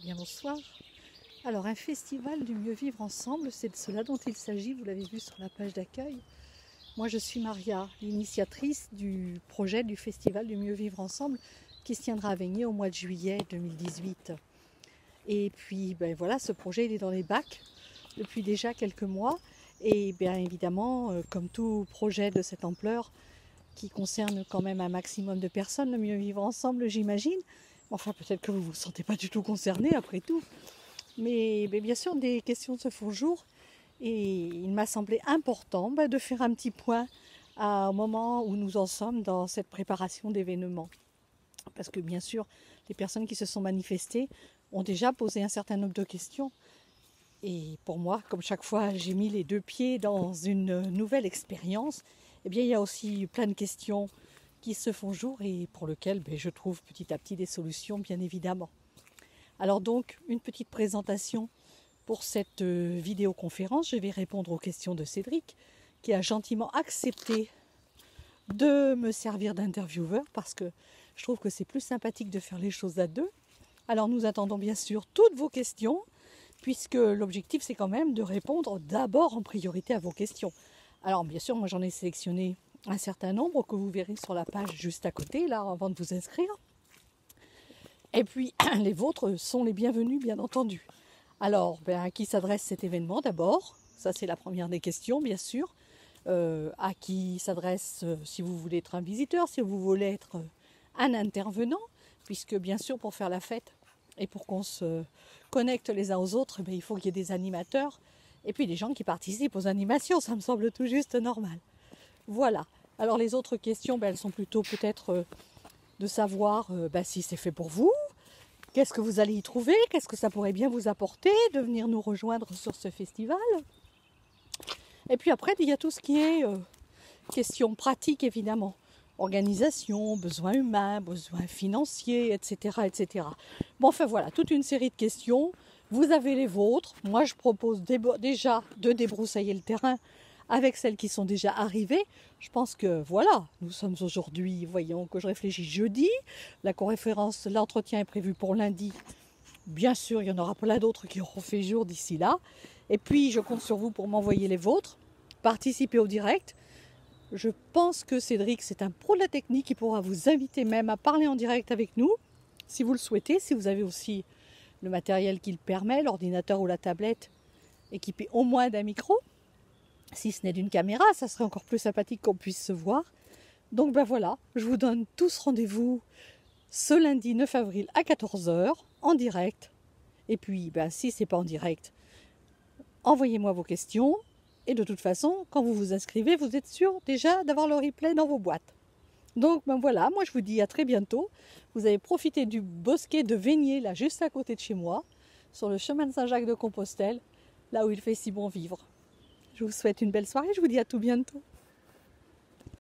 Bien bonsoir. Alors un festival du mieux vivre ensemble, c'est de cela dont il s'agit, vous l'avez vu sur la page d'accueil. Moi je suis Maria, l'initiatrice du projet du festival du mieux vivre ensemble qui se tiendra à Veigné au mois de juillet 2018. Et puis voilà, ce projet il est dans les bacs depuis déjà quelques mois et bien évidemment comme tout projet de cette ampleur qui concerne quand même un maximum de personnes, le mieux vivre ensemble j'imagine. Enfin, peut-être que vous ne vous sentez pas du tout concerné après tout. Mais bien sûr, des questions se font jour. Et il m'a semblé important de faire un petit point au moment où nous en sommes dans cette préparation d'événements. Parce que bien sûr, les personnes qui se sont manifestées ont déjà posé un certain nombre de questions. Et pour moi, comme chaque fois j'ai mis les deux pieds dans une nouvelle expérience, eh bien, il y a aussi plein de questions qui se font jour et pour lesquelles je trouve petit à petit des solutions, bien évidemment. Alors donc, une petite présentation pour cette vidéoconférence. Je vais répondre aux questions de Cédric, qui a gentiment accepté de me servir d'intervieweur parce que je trouve que c'est plus sympathique de faire les choses à deux. Alors nous attendons bien sûr toutes vos questions, puisque l'objectif c'est quand même de répondre d'abord en priorité à vos questions. Alors bien sûr, moi j'en ai sélectionné un certain nombre que vous verrez sur la page juste à côté, là, avant de vous inscrire. Et puis, les vôtres sont les bienvenus, bien entendu. Alors, à qui s'adresse cet événement d'abord? Ça, c'est la première des questions, bien sûr. À qui s'adresse, si vous voulez être un visiteur, si vous voulez être un intervenant, puisque bien sûr, pour faire la fête et pour qu'on se connecte les uns aux autres, il faut qu'il y ait des animateurs et puis des gens qui participent aux animations. Ça me semble tout juste normal. Voilà. Alors les autres questions, elles sont plutôt peut-être de savoir si c'est fait pour vous, qu'est-ce que vous allez y trouver, qu'est-ce que ça pourrait bien vous apporter, de venir nous rejoindre sur ce festival. Et puis après, il y a tout ce qui est questions pratiques, évidemment. Organisation, besoins humains, besoins financiers, etc., etc. Bon, enfin voilà, toute une série de questions. Vous avez les vôtres. Moi, je propose déjà de débroussailler le terrain avec celles qui sont déjà arrivées. Je pense que voilà, nous sommes aujourd'hui, voyons que je réfléchis jeudi. La conférence, l'entretien est prévu pour lundi. Bien sûr, il y en aura plein d'autres qui auront fait jour d'ici là. Et puis, je compte sur vous pour m'envoyer les vôtres. Participer au direct. Je pense que Cédric, c'est un pro de la technique qui pourra vous inviter même à parler en direct avec nous, si vous le souhaitez, si vous avez aussi le matériel qui le permet, l'ordinateur ou la tablette, équipé au moins d'un micro. Si ce n'est d'une caméra, ça serait encore plus sympathique qu'on puisse se voir. Donc voilà, je vous donne tous rendez-vous ce lundi 9 avril à 14 h en direct. Et puis, si ce n'est pas en direct, envoyez-moi vos questions. Et de toute façon, quand vous vous inscrivez, vous êtes sûr déjà d'avoir le replay dans vos boîtes. Donc voilà, moi je vous dis à très bientôt. Vous avez profité du bosquet de Veigné, là juste à côté de chez moi, sur le chemin de Saint-Jacques de Compostelle, là où il fait si bon vivre. Je vous souhaite une belle soirée, je vous dis à tout bientôt.